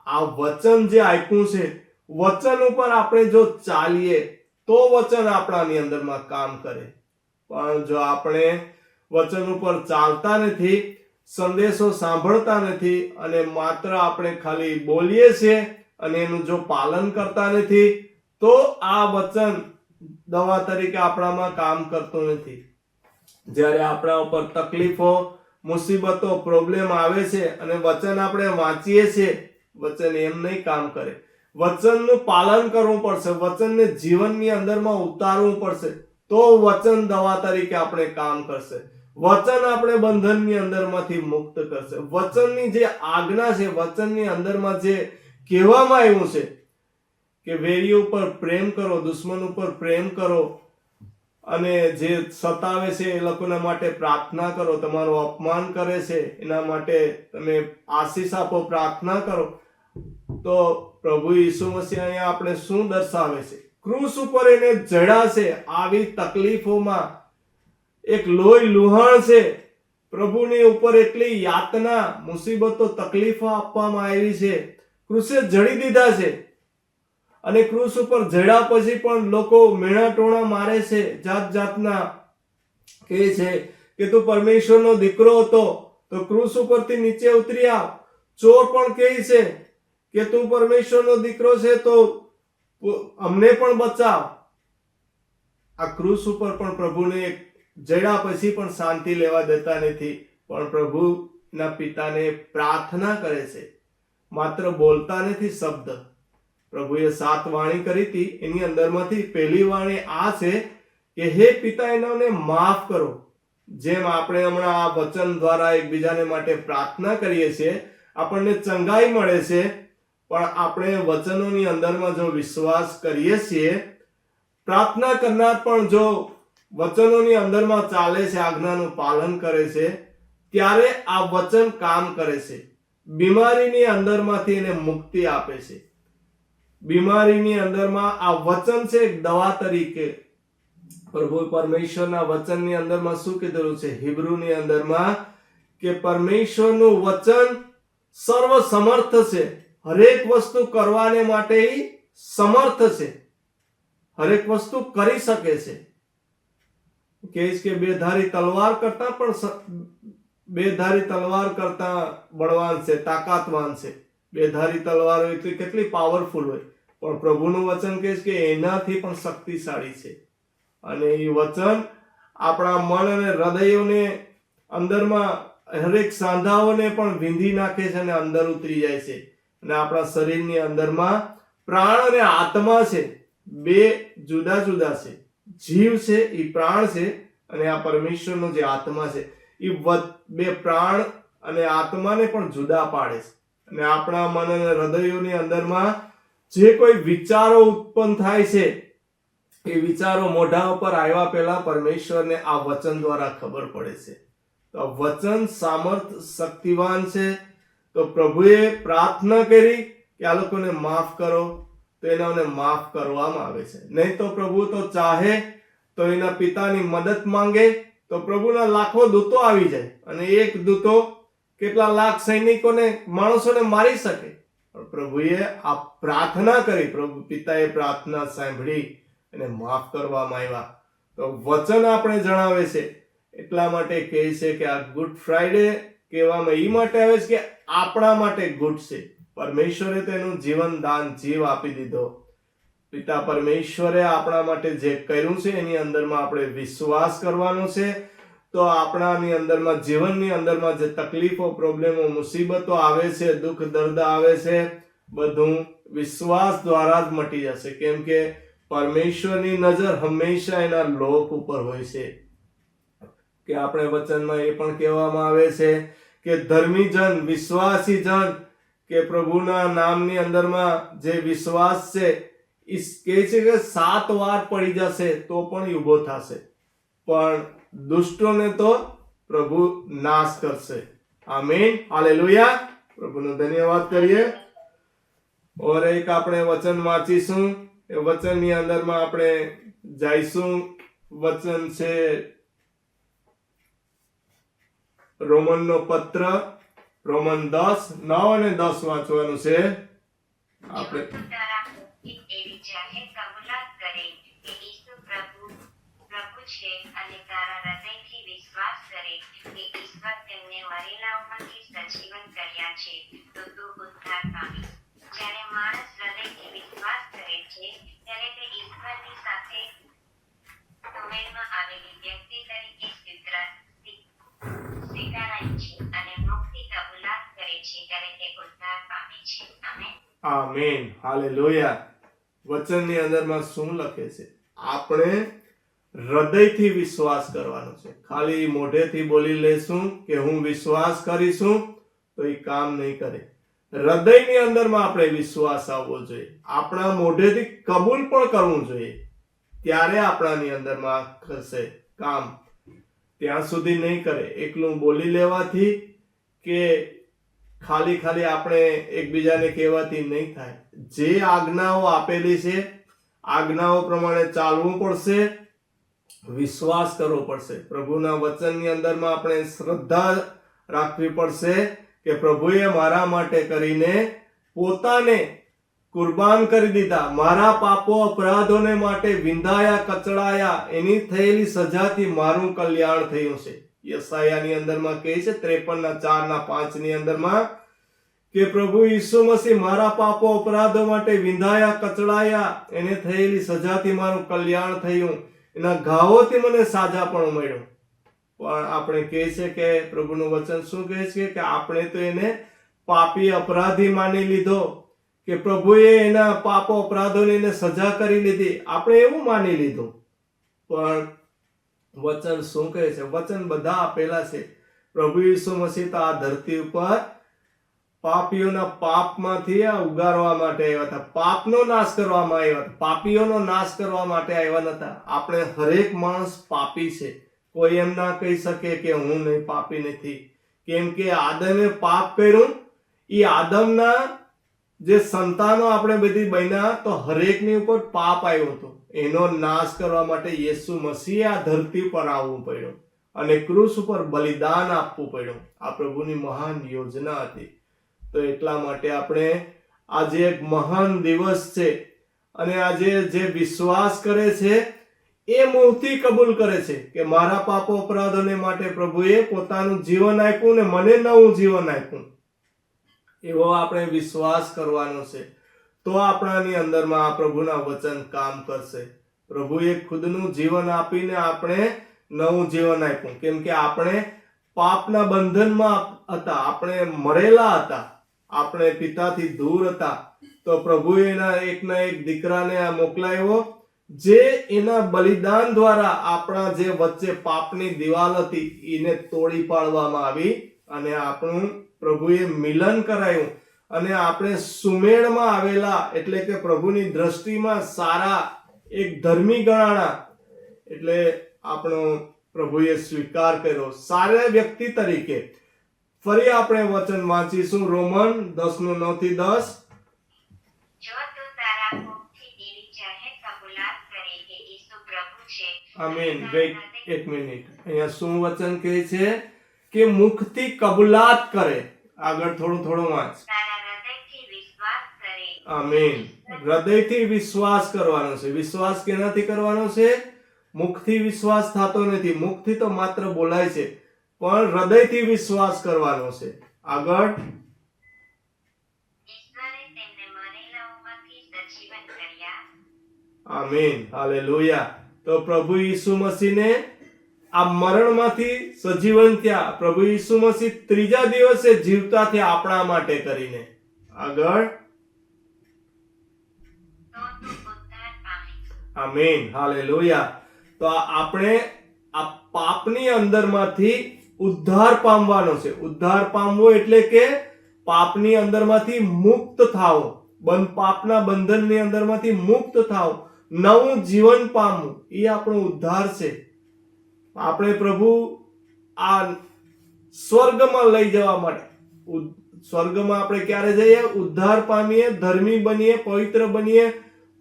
આ વચન જે આપ્યું છે, વચન ઉપર આપણે જો ચાલીએ તો વચન આપણાની અંદરમાં કામ કરે. પણ જો આપણે વચન ઉપર ચાલતા નથી, સંદેશો સાંભળતા નથી, અને માત્ર આપણે ખાલી બોલીએ છીએ અને એનું જો પાલન કરતા નથી, તો આ વચન દવા તરીકે આપણામાં કામ કરતું નથી. જ્યારે આપણા ઉપર તકલીફો, મુસીબતો, પ્રોબ્લેમ આવે છે અને વચન આપણે વાંચીએ છીએ, વચન એમ નહીં કામ કરે. વચનનું પાલન કરવું પડશે, વચનને જીવનની અંદરમાં ઉતારવું પડશે, તો વચન દવા તરીકે આપણે કામ કરશે. વચન આપણે બંધનની અંદરમાંથી મુક્ત કરશે. વચનની જે આજ્ઞા છે, વચનની અંદરમાં જે કહેવામાં આવ્યું છે કે વેરીઓ ઉપર પ્રેમ કરો, દુશ્મન ઉપર પ્રેમ કરો, અને જે સતાવે છે એ લોકોના માટે પ્રાર્થના કરો, તમારું અપમાન કરે છે એના માટે તમે આશીષ આપો, પ્રાર્થના કરો. તો પ્રભુ ઈસુ મસીહ અહીંયા આપણે શું દર્શાવે છે? ક્રૂસ ઉપર એને જડ્યા છે. આવી તકલીફોમાં એક લોહી લુહાણ છે. પ્રભુની ઉપર એટલી યાતના, મુસીબતો, તકલીફો આપવામાં આવી છે. ક્રૂસે જડી દીધા છે, અને ક્રૂસ ઉપર જડ્યા પછી પણ લોકો મેણા ટોણા મારે છે, જાત જાતના કહે છે કે તું પરમેશ્વરનો દીકરો હતો તો ક્રૂસ ઉપરથી નીચે ઉતરી આવ. ચોર પણ કહે છે કે તું પરમેશ્વરનો દીકરો છે તો અમને પણ બચાવ. આ ક્રૂસ ઉપર પણ પ્રભુને જડ્યા પછી પણ શાંતિ લેવા દેતા નથી, પણ પ્રભુના પિતાને પ્રાર્થના કરે છે. માત્ર બોલતા નથી શબ્દ. પ્રભુએ 7 વાણી કરી હતી, એની અંદરમાંથી પહેલી વાણી આ છે કે હે પિતા, એનાને માફ કરો. જેમ આપણે હમણાં આ વચન દ્વારા એકબીજાને માટે પ્રાર્થના કરીએ છીએ, આપણને ચંગાઈ મળે છે, પણ આપણે વચનોની અંદરમાં જો વિશ્વાસ કરીએ છીએ, પ્રાર્થના કરનાર પણ જો વચનોની અંદરમાં ચાલે છે, આજ્ઞાનું પાલન કરે છે, ત્યારે આ વચન કામ કરે છે. બીમારીની અંદરમાંથી એને મુક્તિ આપે છે. બીમારીની અંદરમાં આ વચન છે એક દવા તરીકે. પ્રભુ પરમેશ્વરના વચનની અંદરમાં શું કીધેલું છે? હિબ્રુની અંદરમાં કે પરમેશ્વરનું વચન સર્વ સમર્થ છે, હરેક વસ્તુ કરવાને માટે સમર્થ છે, હરેક વસ્તુ કરી શકે છે. કહીશ કે બેધારી તલવાર કરતા બળવાન છે, તાકાતવાન છે. બેધારી તલવાર હોય તો કેટલી પાવરફુલ હોય, પણ પ્રભુનું વચન કહે છે કે એનાથી પણ શક્તિશાળી છે. અને એ વચન આપણા મન અને હૃદયોને અંદરમાં હરેક સાંધાઓને પણ વીંધી નાખે છે અને અંદર ઉતરી જાય છે. અને આપણા શરીરની અંદરમાં પ્રાણ અને આત્મા છે, બે જુદા જુદા છે. જીવ છે એ પ્રાણ છે, અને આ પરમેશ્વરનો જે આત્મા છે એ બે પ્રાણ અને આત્માને પણ જુદા પાડે છે. અને આપણા મન અને હૃદયોની અંદરમાં જે કોઈ વિચારો ઉત્પન્ન થાય છે એ વિચારો મોઢા ઉપર આવ્યા પહેલા પરમેશ્વરને આ વચન દ્વારા ખબર પડે છે. તો આ વચન સામર્થ શક્તિવાન છે. તો પ્રભુએ પ્રાર્થના કરી કે આ લોકોને માફ કરો, તો એનાને માફ કરવામાં આવે છે. નહીં તો પ્રભુ તો ચાહે તો એના પિતાની મદદ માંગે તો પ્રભુના લાખો દૂતો આવી જાય અને એક દૂતો કેટલા લાખ સૈનિકોને માણસોને મારી શકે. પણ પ્રભુએ આ પ્રાર્થના કરી, પ્રભુ પિતાએ પ્રાર્થના સાંભળી અને માફ કરવામાં આવ્યા. તો વચન આપણે જણાવે છે, એટલા માટે કહે છે કે આ ગુડ ફ્રાઈડે કહેવામાં એ માટે આવે છે કે આપણા માટે ગુડ છે. પરમેશ્વરે તેનું જીવન દાન જીવ આપી દીધો. પિતા પરમેશ્વરે આપણા માટે જે કર્યું છે એની અંદરમાં આપણે વિશ્વાસ કરવાનો છે. તો આપણાની અંદરમાં જીવનની અંદરમાં જે તકલીફો, પ્રોબ્લેમો, મુસીબતો આવે છે, દુઃખ દર્દ આવે છે, બધું વિશ્વાસ દ્વારા જ મટી જશે. કેમ કે પરમેશ્વરની નજર હંમેશા એના લોક ઉપર હોય છે. કે આપણે વચનમાં એ પણ કહેવામાં આવે છે કે ધર્મી જન, વિશ્વાસી જન, કે પ્રભુના નામની અંદરમાં જે વિશ્વાસ છે એ કહે છે કે 7 વાર પડી જશે તો પણ ઊભો થશે, પણ દુષ્ટોને તો પ્રભુ નાશ કરશે. આમીન, હાલેલુયા. પ્રભુનો ધન્યવાદ કરીએ. ઓર એક આપણે વચન વાંચીશું, એ વચનની અંદરમાં આપણે જઈશું. વચન છે રોમનનો પત્ર, રોમન 10:9 અને 10 વાંચવાનું છે આપણે. જો તું તારા મુખથી એવી જાહેર કબૂલાત કરે કે ઈસુ પ્રભુ છે અને તારા હૃદયથી વિશ્વાસ કરે કે ઈશ્વર તેમને મરેલાઓમાંથી સજીવન કર્યા છે, તો તું ઉદ્ધાર પામીશ. જ્યારે માણસ હૃદયથી વિશ્વાસ કરે છે ત્યારે તે ઈશ્વરની સાથે સુમેળમાં આવેલી વ્યક્તિ તરીકે સ્વીકારાય છે અને મુખથી કબૂલાત કરે છે ત્યારે તે ઉદ્ધાર પામે છે. આમેન. આમીન, હાલેલુયા. વચનની અંદરમાં શું લખે છે? આપણે હૃદયથી વિશ્વાસ કરવાનો છે. ખાલી મોઢેથી બોલી લેશું કે હું વિશ્વાસ કરીશું તો એ કામ નહીં કરે. હૃદયની અંદરમાં આપણે વિશ્વાસ આવવો જોઈએ. આપણા મોઢેથી કબૂલ પણ કરવું જોઈએ, ત્યારે આપણાની અંદરમાં થશે કામ. ત્યાં સુધી નહીં કરે. એકલું બોલી લેવાથી કે ખાલી આપણે એકબીજાને કહેવાથી નહીં થાય. જે આજ્ઞાઓ આપેલી છે, આજ્ઞાઓ પ્રમાણે ચાલવું પડશે, વિશ્વાસ કરવો પડશે. પ્રભુના વચનની અંદરમાં આપણે શ્રદ્ધા રાખવી પડશે કે પ્રભુએ મારા માટે કરીને પોતાને કુરબાન કરી દીધા. મારા પાપો અપરાધોને માટે વિંધાયા, કચડાયા, એની થયેલી સજાથી મારું કલ્યાણ થયું છે. યશાયાની અંદરમાં કહે છે 53:4-5 ની અંદરમાં કે પ્રભુ ઈસુ મસીહ મારા પાપો અપરાધો માટે વિંધાયા, કચડાયા, એને થયેલી સજાથી મારું કલ્યાણ થયું, એના ઘાવોથી મને સાજાપણું મળ્યું. પણ આપણે કહે છે કે પ્રભુનું વચન શું કહે છે કે આપણે તો એને પાપી, અપરાધી માની લીધો, કે પ્રભુએ એના પાપો અપરાધોને એને સજા કરી લીધી. આપણે એવું માની લીધું. પણ વચન શું કહે છે? વચન બધા આપેલા છે. પ્રભુ ઈસુ મસીહ તો આ ધરતી ઉપર પાપીઓના પાપમાંથી ઉગારવા માટે આવ્યા હતા, પાપનો નાશ કરવામાં આવ્યા હતા, પાપીઓનો નાશ કરવા માટે આવ્યા નતા. આપણે હરેક માણસ પાપી છે. કોઈ એમ ના કહી શકે કે હું નહીં, પાપી નથી. કેમ કે આદમે પાપ કર્યું. એ આદમના જે સંતાનો આપણે બધી બન્યા, તો હરેકની ઉપર પાપ આવ્યો હતો. એનો નાશ કરવા માટે યેસુ મસીહે આ ધરતી પર આવવું પડ્યું અને ક્રૂસ ઉપર બલિદાન આપવું પડ્યું. આ પ્રભુની મહાન યોજના હતી. તો એટલા માટે આપણે આજે એક મહાન દિવસ છે અને આજે જે વિશ્વાસ કરે છે એ મોંથી કબૂલ કરે છે કે મારા પાપો અપરાધોને માટે પ્રભુએ પોતાનું જીવન આપ્યું ને મને નવું જીવન આપ્યું. એવો આપણે વિશ્વાસ કરવાનો છે. તો આપણાની અંદરમાં આ પ્રભુના વચન કામ કરશે. પ્રભુએ ખુદનું જીવન આપીને આપણે નવું જીવન આપ્યું. કેમ કે આપણે પાપના બંધનમાં હતા, આપણે મરેલા હતા, આપણે પિતાથી દૂર હતા. તો પ્રભુએ એના એકના એક દીકરાને મોકલાવ્યો, જે એના બલિદાન દ્વારા આપણા જે વચ્ચે પાપની દિવાલ હતી એને તોડી પાડવામાં આવી અને આપણું પ્રભુએ મિલન કરાયું અને આપણે સુમેળમાં આવેલા, એટલે કે પ્રભુની દ્રષ્ટિમાં સારા, એક ધર્મી ગણાણા, એટલે આપણો પ્રભુએ સ્વીકાર કર્યો સારા વ્યક્તિ તરીકે. ફરી આપણે વચન વાંચીશું, રોમન 10:9-10. જો તું તારા મુખથી એવી જાહેર કબૂલાત કરે કે ઈસુ પ્રભુ છે, આમીન. વેઇટ એક મિનિટ, અહીંયા શું વચન કહે છે કે મુખથી કબૂલાત કરે. આગળ થોડું વાંચ. તારા હૃદયથી વિશ્વાસ કરે. આમીન. હૃદયથી વિશ્વાસ કરવાનો છે. વિશ્વાસ કેનાથી કરવાનો છે? મુખથી વિશ્વાસ થતો નથી. મુખથી તો માત્ર બોલાય છે, પણ હૃદયથી વિશ્વાસ કરવાનો છે. આગળ. ઈશ્વરે તેમને મરેલાઓમાંથી સજીવન કર્યા. આમીન. હાલેલુયા. તો પ્રભુ ઈસુ મસીહને આ મરણમાંથી સજીવન થયા. પ્રભુ ઈસુ મસીહ ત્રીજા દિવસે જીવતા થયા આપણા માટે કરીને. આગળ. તો તું ઉદ્ધાર પામીશ. આમીન. હાલેલુયા. તો આપણે આ પાપની અંદરમાંથી ઉદ્ધાર પામવાનો છે. ઉદ્ધાર પામવો એટલે કે પાપની અંદરમાંથી મુક્ત થાવ, પાપના બંધનની અંદરમાંથી મુક્ત થાવ, નવું જીવન પામવું, એ આપણો ઉદ્ધાર છે. આપણે પ્રભુ આ સ્વર્ગમાં લઈ જવા માટે, સ્વર્ગમાં આપણે ક્યારે જઈએ? ઉદ્ધાર પામીએ, ધર્મી બનીએ, પવિત્ર બનીએ,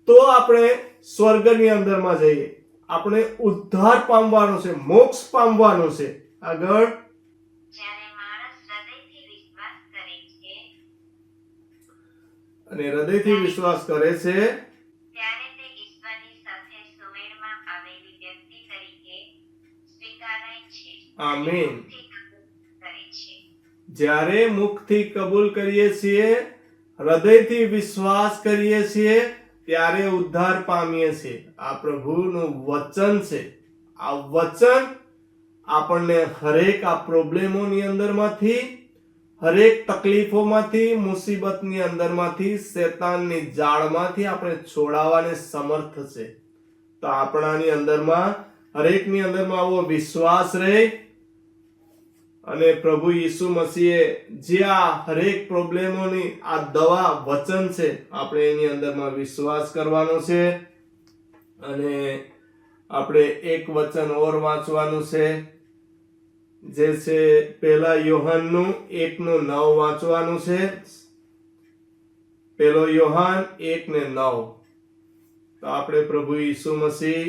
તો આપણે સ્વર્ગની અંદરમાં જઈએ. આપણે ઉદ્ધાર પામવાનો છે, મોક્ષ પામવાનો છે. આગળ. જ્યારે માણસ હૃદયથી વિશ્વાસ કરે છે, અને હૃદયથી વિશ્વાસ કરે છે, ત્યારે તે ઈશ્વરની સાથે સુમેળમાં આવેલી વ્યક્તિ તરીકે સ્વીકારાય છે. આમીન. મુખથી કબૂલ કરે છે. જ્યારે મુખથી કબૂલ કરીએ છીએ, હૃદયથી વિશ્વાસ કરીએ છીએ, ત્યારે ઉદ્ધાર પામીએ છીએ. આ પ્રભુનું વચન છે. આ વચન આપણને હરેક આ પ્રોબ્લેમોની અંદરમાંથી, હરેક તકલીફોમાંથી, મુસીબતની અંદરમાંથી, શેતાનની જાળમાંથી આપણે છોડાવવાને સમર્થ છે. તો આપણાની અંદરમાં, હરેકની અંદરમાં આવો વિશ્વાસ રહે, અને પ્રભુ ઈસુ મસીહે જે આ હરેક પ્રોબ્લેમોની આ દવા વચન છે, આપણે એની અંદરમાં વિશ્વાસ કરવાનો છે. અને આપણે એક વચન ઓર વાંચવાનું છે, જે છે 1 યોહાનનું 1:9 વાંચવાનું છે. 1 યોહાન 1:9. તો આપણે પ્રભુ ઈસુ મસીહ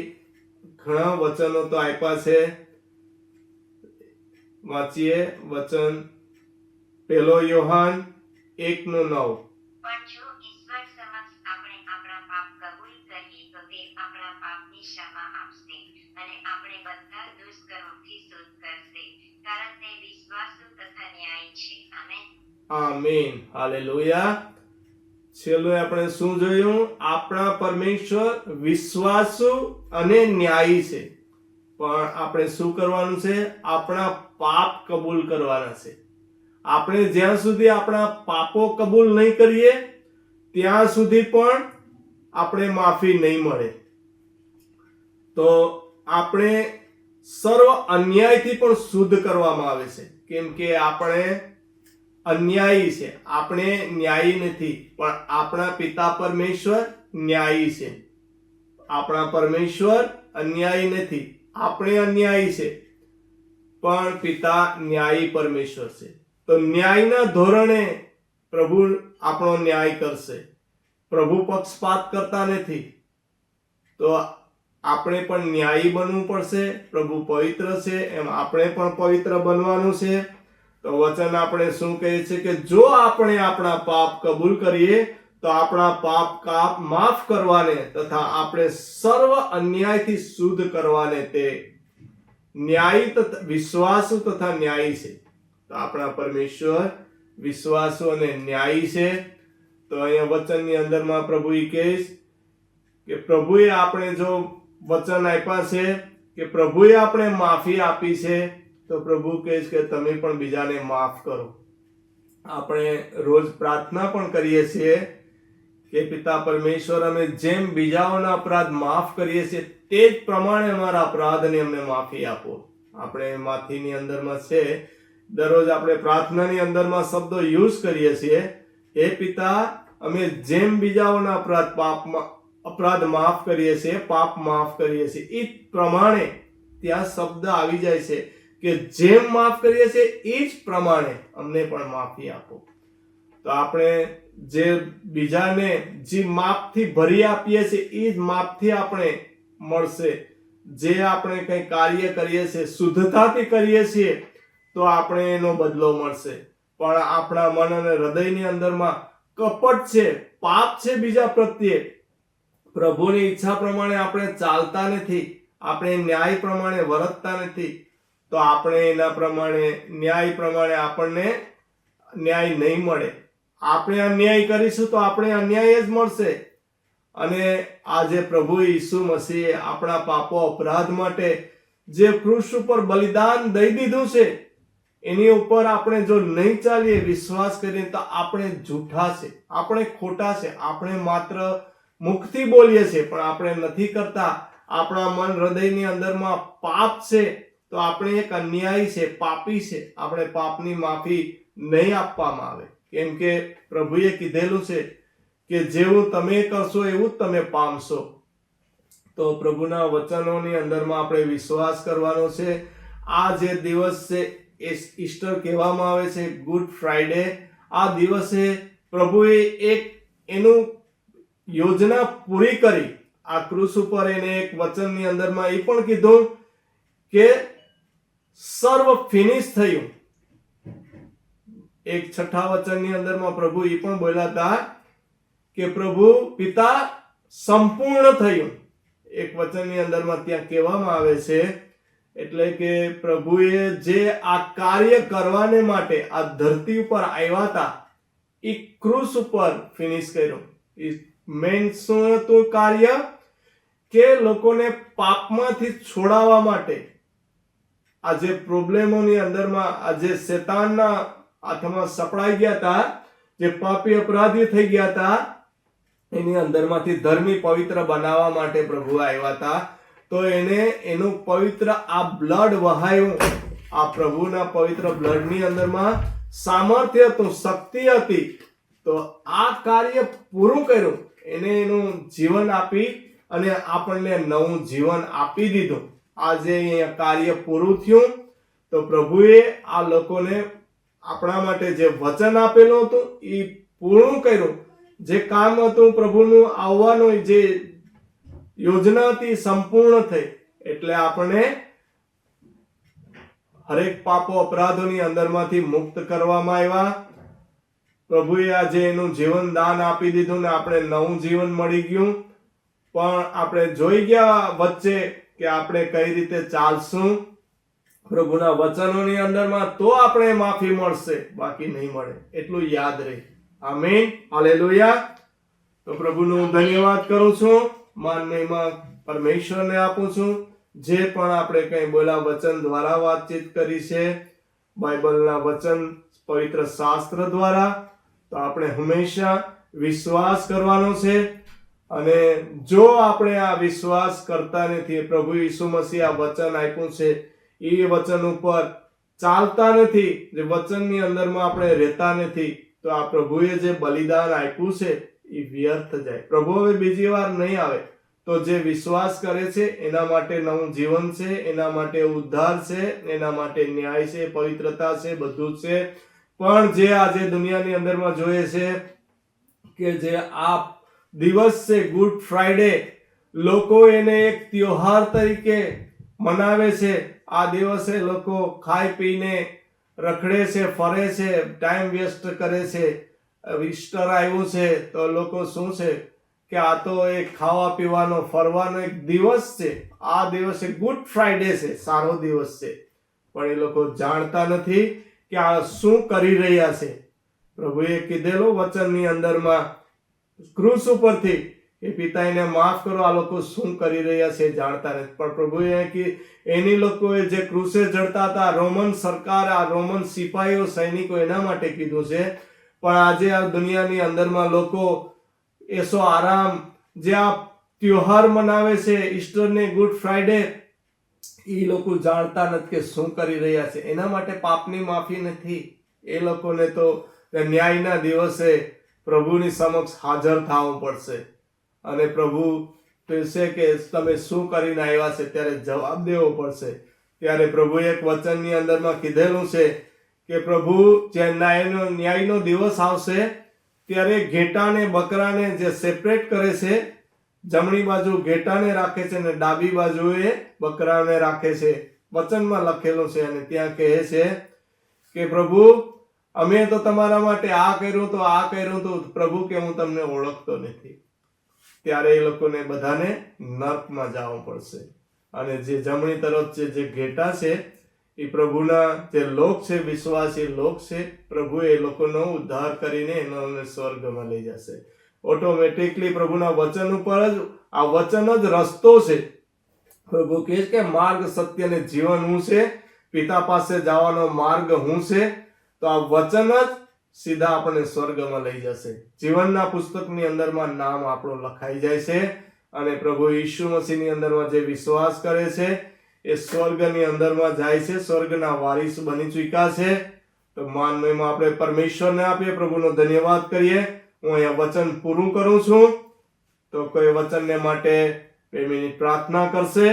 ઘણા વચનો તો આપ્યા છે. વાંચીએ વચન 1 યોહાન 1:9. પણ જો ઈશ્વર સમક્ષ આપણે આપણા પાપ કબૂલ કરીએ તો તે આપણા પાપની ક્ષમા આપશે અને આપણે બધા દુષ્કર્મોથી શુદ્ધ કરશે, કારણ તે વિશ્વાસુ તથા ન્યાયી છે. આમેન. આમીન. હાલેલુયા. છેલ્લું આપણે શું જોયું? આપણા પરમેશ્વર વિશ્વાસુ અને ન્યાયી છે. પણ આપણે શું કરવાનું છે? આપણા પાપ કબૂલ કરવાના છે. આપણે જ્યાં સુધી આપણા પાપો કબૂલ નહીં કરીએ, ત્યાં સુધી પણ આપણે માફી નહીં મળે. તો આપણે સર્વ અન્યાયથી પણ શુદ્ધ કરવામાં આવે છે, કેમ કે આપણે અન્યાયી છે. આપણે ન્યાયી નથી, પણ આપણા પિતા પરમેશ્વર ન્યાયી છે. આપણા પરમેશ્વર અન્યાયી નથી, આપણે અન્યાયી છે, પણ પિતા ન્યાયી પરમેશ્વર છે. તો ન્યાયના ધોરણે પ્રભુ આપણો ન્યાય કરશે. પ્રભુ પક્ષપાત કરતા નથી, તો આપણે પણ ન્યાયી બનવું પડશે. પ્રભુ પવિત્ર છે, એમ આપણે પણ પવિત્ર બનવાનું છે. તો વચન આપણે શું કહે છે કે જો આપણે આપણા પાપ કબૂલ કરીએ તો આપણા પાપ માફ કરવાને તથા આપણે સર્વ અન્યાયથી શુદ્ધ કરવાને તે ન્યાયી તથા વિશ્વાસુ તથા ન્યાયી છે. તો આપણા પરમેશ્વર વિશ્વાસુ અને ન્યાયી છે. તો અહીંયા વચનની અંદરમાં પ્રભુ કહે કે પ્રભુએ આપણે જો વચન આપ્યા છે કે પ્રભુએ આપણે માફી આપી છે, તો પ્રભુ કહે છે કે તમે પણ બીજાને માફ કરો. આપણે રોજ પ્રાર્થના પણ કરીએ છીએ કે પિતા પરમેશ્વર, અમે જેમ બીજાઓના અપરાધ માફ કરીએ છીએ તે જ પ્રમાણે અમારા અપરાધને અમને માફી આપો. આપણે માથીની અંદરમાં છે દરરોજ આપણે પ્રાર્થનાની અંદરમાં શબ્દો યુઝ કરીએ છીએ, હે પિતા, અમે જેમ બીજાઓના અપરાધ માફ કરીએ છીએ, પાપ માફ કરીએ છીએ, એ પ્રમાણે ત્યાં શબ્દ આવી જાય છે કે જેમ માફ કરીએ છીએ એ જ પ્રમાણે અમને પણ માફી આપો. તો આપણે જે બીજાને જે માપથી ભરી આપીએ છીએ એ જ માપથી આપણે મળશે. જે આપણે કંઈ કાર્ય કરીએ છીએ, શુદ્ધતાથી કરીએ છીએ, તો આપણે એનો બદલો મળશે. પણ આપણા મન અને હૃદયની અંદરમાં કપટ છે, પાપ છે બીજા પ્રત્યે, પ્રભુની ઈચ્છા પ્રમાણે આપણે ચાલતા નથી, આપણે ન્યાય પ્રમાણે વર્તતા નથી, તો આપણે એના પ્રમાણે ન્યાય પ્રમાણે આપણને ન્યાય નહીં મળે. આપણે અન્યાય કરીશું તો આપણે અન્યાય જ મળશે. અને આજે પ્રભુ ઈસુ મસીહે આપણા પાપો અપરાધ માટે જે ક્રૂસ ઉપર બલિદાન દઈ દીધું છે, એની ઉપર આપણે જો નહીં ચાલીએ, વિશ્વાસ કરીએ, તો આપણે જૂઠા છે, આપણે ખોટા છે. આપણે માત્ર મુખથી બોલીએ છીએ પણ આપણે નથી કરતા. આપણા મન હૃદયની અંદરમાં પાપ છે, તો આપણે એક અન્યાયી છે, પાપી છે. આપણે પાપની માફી નહીં આપવામાં આવે, કેમ કે પ્રભુએ કીધેલું છે કે જેવું તમે કરશો એવું જ તમે પામશો. તો પ્રભુના વચનોની અંદરમાં આપણે વિશ્વાસ કરવાનો છે. આ જે દિવસ છે એ ઈસ્ટર કહેવામાં આવે છે, ગુડ ફ્રાઈડે. આ દિવસે પ્રભુએ એક એનું યોજના પૂરી કરી. આ ક્રૂસ ઉપર એને એક વચનની અંદરમાં એ પણ કીધું કે સર્વ ફિનિશ થયું. એક 6 વચનની અંદરમાં પ્રભુ એ પણ બોલ્યા હતા કે પ્રભુ પિતા સંપૂર્ણ થયું. એક વચનની અંદરમાં ત્યાં કહેવામાં આવે છે, એટલે કે પ્રભુએ જે આ કાર્ય કરવાને માટે આ ધરતી ઉપર આવ્યા હતા, એ ક્રૂસ ઉપર ફિનિશ કર્યું. મેન શું હતું કાર્ય? કે લોકોને પાપમાંથી છોડાવવા માટે, આ જે પ્રોબ્લેમોની અંદરમાં, આ જે શેતાનના હાથમાં સપડાઈ ગયા હતા, જે પાપી અપરાધી થઈ ગયા હતા, એની અંદરમાંથી ધર્મી પવિત્ર બનાવવા માટે પ્રભુ આવ્યા હતા. તો એને એનું પવિત્ર આ બ્લડ વહાયું. આ પ્રભુના પવિત્ર બ્લડની અંદરમાં સામર્થ્ય હતું, શક્તિ હતી. તો આ કાર્ય પૂરું કર્યું. એને એનું જીવન આપી અને આપણને નવું જીવન આપી દીધું. આજે અહીંયા કાર્ય પૂરું થયું. તો પ્રભુએ આ લોકોને આપણા માટે જે વચન આપેલું હતું એ પૂરું કર્યું. જે કામ હતું પ્રભુનું આવવાનું, જે યોજના હતી, સંપૂર્ણ થઈ. એટલે આપણે હરેક પાપો અપરાધોની અંદરમાંથી મુક્ત કરવામાં આવ્યા. પ્રભુએ આજે એનું જીવન દાન આપી દીધું ને આપણે નવું જીવન મળી ગયું. પણ આપણે જોઈ ગયા વચ્ચે કે આપણે કઈ રીતે ચાલશું પ્રભુના વચનોની અંદરમાં, તો આપણે માફી મળશે, બાકી નહીં મળે. એટલું યાદ રહે. આમીન, હાલેલુયા. તો પ્રભુનું ધન્યવાદ કરું છું, માન મહિમા પરમેશ્વરને આપું છું. જે પણ આપણે કંઈ બોલા વચન દ્વારા વાતચીત કરી છે, બાઇબલના વચન, પવિત્ર શાસ્ત્ર દ્વારા, તો આપણે હંમેશા વિશ્વાસ કરવાનો છે. અને જો આપણે આ વિશ્વાસ કરતા નથી, પ્રભુ ઈસુ મસીહ આ વચન આપ્યું છે, એ વચન ઉપર ચાલતા નથી, જે વચનની અંદરમાં આપણે રહેતા નથી, તો આ પ્રભુએ જે બલિદાન આપ્યું છે એ વ્યર્થ જાય. પ્રભુ હવે બીજી વાર નહીં આવે. તો જે વિશ્વાસ કરે છે એના માટે નવું જીવન છે, એના માટે ઉદ્ધાર છે, એના માટે ન્યાય છે, પવિત્રતા છે, બધું છે. પણ જે આજે દુનિયાની અંદરમાં જોઈએ છે કે જે આ દિવસ છે ગુડ ફ્રાઈડે, લોકો એને એક તહેવાર તરીકે મનાવે છે. આ દિવસે લોકો ખાઈ પીને રખડે છે, ફરે છે, ટાઈમ વેસ્ટ કરે છે. ઈસ્ટર આવ્યું છે તો લોકો શું છે કે આ તો એક ખાવા પીવાનો, ફરવાનો એક દિવસ છે. આ દિવસે ગુડ ફ્રાઈડે છે, સારો દિવસ છે. પણ એ લોકો જાણતા નથી કે આ શું કરી રહ્યા છે. પ્રભુએ કીધેલું વચનની અંદરમાં ક્રૂસ ઉપરથી એ પિતા એને માફ કરો, આ લોકો શું કરી રહ્યા છે જાણતા નથી. પણ પ્રભુએ કે એની લોકોએ જે ક્રૂસે જડતા હતા, રોમન સરકાર, આ રોમન સિપાહીઓ, સૈનિકો, એના માટે કીધું છે. પણ આજે આ દુનિયાની અંદરમાં લોકો એસો આરામ, જે આ ત્યોહાર મનાવે છે ઈસ્ટર ને ગુડ ફ્રાઈડે, એ લોકો જાણતા નથી કે શું કરી રહ્યા છે. એના માટે પાપની માફી નથી. એ લોકોને તો ન્યાયના દિવસે પ્રભુની સમક્ષ હાજર થવું પડશે અને પ્રભુ કહેશે કે તમે શું કરીને આવ્યા છે, ત્યારે જવાબ દેવો પડશે. ત્યારે પ્રભુએ એક વચનની અંદરમાં કીધેલું છે કે પ્રભુ જે ન્યાયનો દિવસ આવશે ત્યારે ઘેટાને બકરાને જે સેપરેટ કરે છે, જમણી બાજુ ઘેટાને રાખે છે અને ડાબી બાજુએ બકરાને રાખે છે. વચનમાં લખેલું છે અને ત્યાં કહે છે કે પ્રભુ અમે તો તમારા માટે આ કર્યું તો આ કર્યું તો પ્રભુ કે હું તમને ઓળખતો નથી. ત્યારે એ લોકોને બધાને નર્કમાં જવું પડશે. અને જે જમણી તરફ જે ઘેટા છે એ પ્રભુના જે લોક છે, વિશ્વાસી લોક છે, પ્રભુ એ લોકોનો ઉદ્ધાર કરીને એનો સ્વર્ગમાં લઈ જશે. ઓટોમેટિકલી પ્રભુના વચન ઉપર જ આ વચન જ રસ્તો છે. પ્રભુ કહે છે કે માર્ગ, સત્ય અને જીવન હું છે, પિતા પાસે જવાનો માર્ગ હું છે. તો આ વચન જ સીધા આપણને સ્વર્ગમાં લઈ જશે. જીવનના પુસ્તકની અંદરમાં નામ આપણું લખાઈ જાય છે અને પ્રભુ ઈસુ મસીહની અંદરમાં જે વિશ્વાસ કરે છે એ સ્વર્ગની અંદરમાં જાય છે, સ્વર્ગના વારીસ બની ચૂક્યા છે. તો માન મહિમા આપણે પરમેશ્વરને આપીએ, પ્રભુનો ધન્યવાદ કરીએ. હું અહીંયા વચન પૂરું કરું છું. તો કોઈ વચનને માટે 2 મિનિટ પ્રાર્થના કરશે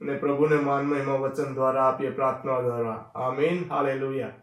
અને પ્રભુને માન મહિમા વચન દ્વારા આપીએ, પ્રાર્થના દ્વારા. આમીન, હાલેલુયા.